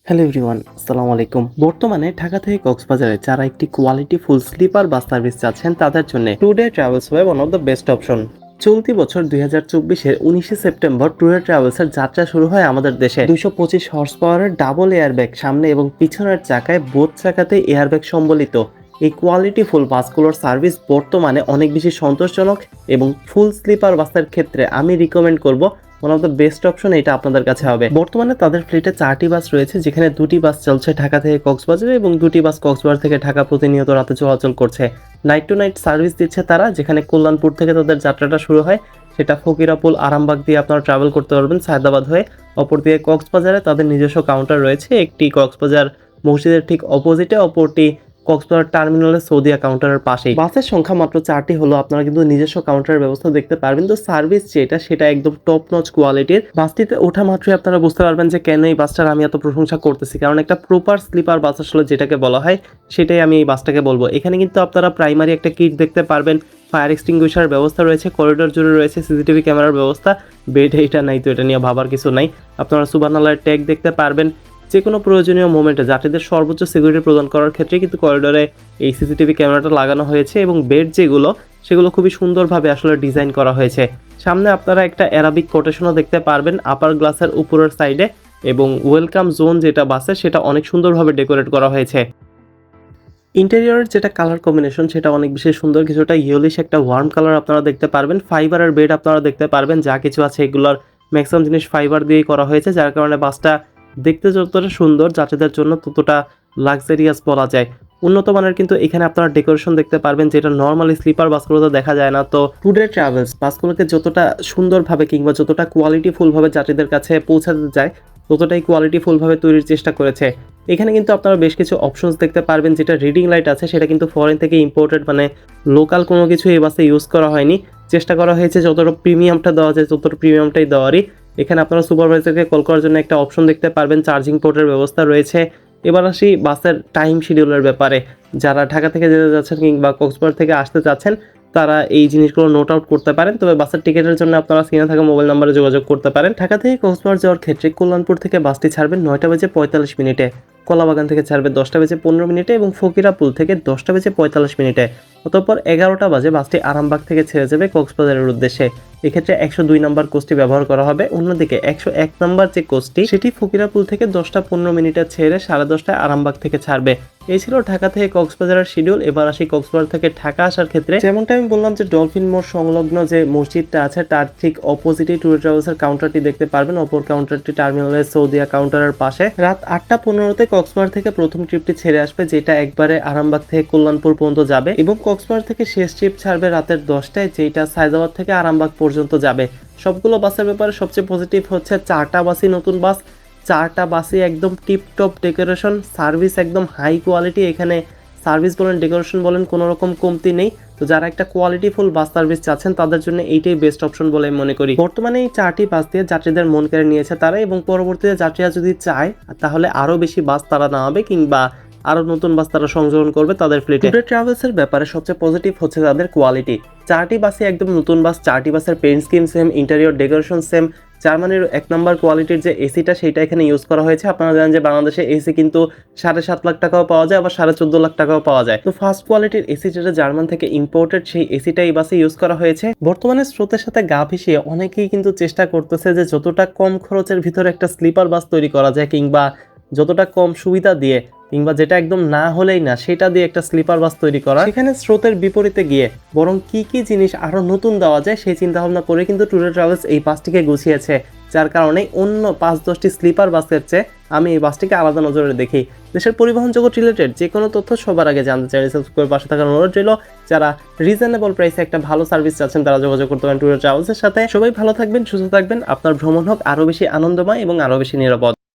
Hello everyone, আসসালামু আলাইকুম। বর্তমানে ঢাকা থেকে কক্সবাজারে যারা একটি quality full sleeper bus service চাচ্ছেন তাদের জন্য today travels way one of the best option. চলতি বছর 2024-এর 19শে সেপ্টেম্বর টুডে ট্রাভেলসের যাত্রা শুরু হয় আমাদের দেশে। 225 হর্স পাওয়ারের ডাবল এয়ারব্যাগ সামনে এবং পিছনের চাকায় বোথ চাকাতে এয়ারব্যাগ সম্বলিত এই কোয়ালিটি ফুল বাসগুলোর সার্ভিস বর্তমানে অনেক বেশি সন্তোষজনক এবং ফুল স্লিপার বাসের ক্ষেত্রে আমি রিকমেন্ড করব one of the best option এটা আপনাদের কাছে হবে। বর্তমানে তাদের ফ্লিটে 4টি বাস রয়েছে, যেখানে 2টি বাস চলছে ঢাকা থেকে কক্সবাজার এবং 2টি বাস কক্সবাজার থেকে ঢাকা প্রতিনিয়ত রাতে চলাচল করছে। নাইট টু নাইট সার্ভিস দিচ্ছে তারা, যেখানে কল্যাণপুর থেকে তাদের যাত্রাটা শুরু হয়, সেটা ফকিরাপুল আরামবাগ দিয়ে আপনারা ট্রাভেল করতে পারবেন সায়দাবাদ হয়ে। অপর দিয়ে কক্সবাজারে তাদের নিজস্ব কাউন্টার রয়েছে, একটি কক্সবাজার মসজিদের ঠিক অপোজিটে, অপরটি কক্সবাজার টার্মিনালের সৌদিয়া কাউন্টারের পাশেই। বাসের সংখ্যা মাত্র 4টি হলো, আপনারা কিন্তু নিজস্ব কাউন্টারের ব্যবস্থা দেখতে পারবেন। তো সার্ভিস যেটা সেটা একদম টপ নচ কোয়ালিটির। বাসটিতে ওঠা মাত্রই আপনারা বুঝতে পারবেন যে কেন এই বাসটার আমি এত প্রশংসা করতেছি, কারণ একটা প্রপার স্লিপার বাস আসলে যেটাকে বলা হয় সেটাই আমি এই বাসটাকে বলবো। এখানে কিন্তু আপনারা প্রাইমারি একটা কিট দেখতে পারবেন, ফায়ার এক্সটিংগুইশার ব্যবস্থা রয়েছে, করিডোর জুড়ে রয়েছে সিসিটিভি ক্যামেরার ব্যবস্থা। বেড এটা নাই তো এটা নিয়ে ভাবার কিছু নাই। আপনারা সুবহানাল্লাহর ট্যাগ দেখতে পারবেন। যে কোনো প্রয়োজনীয় মোমেন্টে যাত্রীদের সর্বোচ্চ সিকিউরিটি প্রদান করার ক্ষেত্রে কিন্তু করিডোরে এই সিসিটিভি ক্যামেরাটা লাগানো হয়েছে এবং বেড যেগুলো সেগুলো খুবই সুন্দরভাবে আসলে ডিজাইন করা হয়েছে। সামনে আপনারা একটা অ্যারাবিক কোটেশনও দেখতে পারবেন আপার গ্লাসের উপরের সাইডে, এবং ওয়েলকাম জোন যেটা বাসে সেটা অনেক সুন্দরভাবে ডেকোরেট করা হয়েছে। ইন্টেরিয়রের যেটা কালার কম্বিনেশন সেটা অনেক বেশি সুন্দর, কিছুটা ইয়েলিশ একটা ওয়ার্ম কালার আপনারা দেখতে পারবেন। ফাইবারের বেড আপনারা দেখতে পারবেন, যা কিছু আছে এগুলোর ম্যাক্সিমাম জিনিস ফাইবার দিয়েই করা হয়েছে, যার কারণে বাসটা দেখতে যতটা সুন্দর যাত্রীদের জন্য ততটা লাক্সারিয়াস বলা যায়। উন্নত মানের কিন্তু এখানে আপনারা ডেকোরেশন দেখতে পারবেন, যেটা নর্মালি স্লিপার বাসগুলোতে দেখা যায় না। তো টুডে ট্রাভেলস বাসগুলোকে যতটা সুন্দরভাবে কিংবা যতটা কোয়ালিটিফুলভাবে যাত্রীদের কাছে পৌঁছাতে যায় ততটাই কোয়ালিটিফুলভাবে তৈরির চেষ্টা করেছে। এখানে কিন্তু আপনারা বেশ কিছু অপশনস দেখতে পারবেন, যেটা রিডিং লাইট আছে সেটা কিন্তু ফরেন থেকে ইম্পোর্টেড, মানে লোকাল কোনো কিছু এই বাসে ইউজ করা হয়নি। চেষ্টা করা হয়েছে যতটা প্রিমিয়ামটা দেওয়া যায় ততটা প্রিমিয়ামটাই দেওয়ারই। এখানে আপনারা সুপারভাইজারকে কল করার জন্য একটা অপশন দেখতে পারবেন, চার্জিং পোর্টের ব্যবস্থা রয়েছে। এবার আসি বাসের টাইম শিডিউলের ব্যাপারে। যারা ঢাকা থেকে যেতে যাচ্ছেন কিংবা কক্সবাজার থেকে আসতে চাচ্ছেন তারা এই জিনিসগুলো নোট আউট করতে পারেন। তবে বাসের টিকিটের জন্য আপনারা স্ক্রিনে থাকা মোবাইল নাম্বারে যোগাযোগ করতে পারেন। ঢাকা থেকে কক্সবাজার যাওয়ার ক্ষেত্রে কল্যাণপুর থেকে বাসটি ছাড়বে 9:45 কলাবাগান থেকে ছাড়বে 10:15 এবং ফকিরাপুল থেকে 10:45। অতঃপর 11টা বাজে বাসটি আরামবাগ থেকে ছেড়ে যাবে কক্সবাজারের উদ্দেশ্যে। এক্ষেত্রে 102 নম্বর কোচটি ব্যবহার করা হবে। অন্যদিকে 101 নম্বর যে কোচটি সেটি ফকিরাপুল থেকে 10:15 ছেড়ে 10:30টায় আরামবাগ থেকে ছাড়বে। এই ছিল ঢাকা থেকে কক্সবাজারের শিডিউল। এবার আসি কক্সবাজার থেকে ঢাকা আসার ক্ষেত্রে, যেমনটা আমি বললাম যে ডলফিন মোড় সংলগ্ন যে মসজিদটা আছে তার ঠিক অপোজিটে ট্যুর ট্রাভেলসের কাউন্টারটি দেখতে পারবেন। অপর কাউন্টারটি টার্মিনালের সৌদিয়া কাউন্টারের পাশে। রাত 8:15-তে কক্সবাজার থেকে প্রথম ট্রিপটি ছেড়ে আসবে, যেটা একবারে আরামবাগ থেকে কল্যাণপুর পর্যন্ত যাবে, এবং কক্সবাজার থেকে শেষ ট্রিপ ছাড়বে রাতের 10টায়, যেটা সায়দাবাদ থেকে আরামবাগ পর্যন্ত যাবে। সবগুলো বাসের ব্যাপারে সবচেয়ে পজিটিভ হচ্ছে 4টা বাসই নতুন বাস, 4টা বাসই একদম টিপটপ ডেকোরেশন, সার্ভিস একদম হাই কোয়ালিটি। এখানে সার্ভিস বলেন ডেকোরেশন বলেন কোনো রকম কমতি নেই। তো যারা একটা কোয়ালিটিফুল বাস সার্ভিস চাচ্ছেন তাদের জন্য এইটাই বেস্ট অপশন বলে আমি মনে করি। বর্তমানে এই 4টি বাস দিয়ে যাত্রীদের মন কেড়ে নিয়েছে তারা, এবং পরবর্তীতে যাত্রীরা যদি চায় তাহলে আরও বেশি বাস তারা নামাবে কিংবা আরও নতুন বাস তারা সংযোজন করবে তাদের ফ্লিটে। টুডে ট্রাভেলসের ব্যাপারে সবচেয়ে পজিটিভ হচ্ছে তাদের কোয়ালিটি। 4টি বাসই একদম নতুন বাস, 4টি বাসের paint scheme same, interior decoration same. জার্মানির 1 নম্বর কোয়ালিটির যে এসিটা সেটা এখানে ইউজ করা হয়েছে। আপনারা জানেন যে বাংলাদেশে এসি কিন্তু 7.5 লাখ টাকাও পাওয়া যায়, আবার 14.5 লাখ টাকাও পাওয়া যায়। তো ফার্স্ট কোয়ালিটির এসি যেটা জার্মান থেকে ইম্পোর্টেড সেই এসিটা এই বাসে ইউজ করা হয়েছে। বর্তমানে স্রোতের সাথে গা ভিসিয়ে অনেকেই কিন্তু চেষ্টা করতেছে যে যতটা কম খরচের ভিতরে একটা স্লিপার বাস তৈরি করা যায়, কিংবা যতটা কম সুবিধা দিয়ে কিংবা যেটা একদম না হলেই না সেটা দিয়ে একটা স্লিপার বাস তৈরি করা। সেখানে স্রোতের বিপরীতে গিয়ে বরং কি কি জিনিস আরো নতুন দেওয়া যায় সেই চিন্তা ভাবনা করে কিন্তু ট্যুরে ট্রাভেলস এই বাসটিকে গুছিয়েছে, যার কারণে অন্য 5-10টি স্লিপার বাসের চেয়ে আমি এই বাসটিকে আলাদা নজরে দেখি। দেশের পরিবহন জগৎ রিলেটেড যে কোনো তথ্য সবার আগে জানতে চাইলে সাবস্ক্রাইব পাশে থাকার অনুরোধ রইল। যারা রিজনেবল প্রাইসে একটা ভালো সার্ভিস চাচ্ছেন তারা যোগাযোগ করতে পারেন ট্যুরে ট্রাভেলসের সাথে। সবাই ভালো থাকবেন, সুস্থ থাকবেন, আপনার ভ্রমণ হোক আরো বেশি আনন্দময় এবং আরো বেশি নিরাপদ।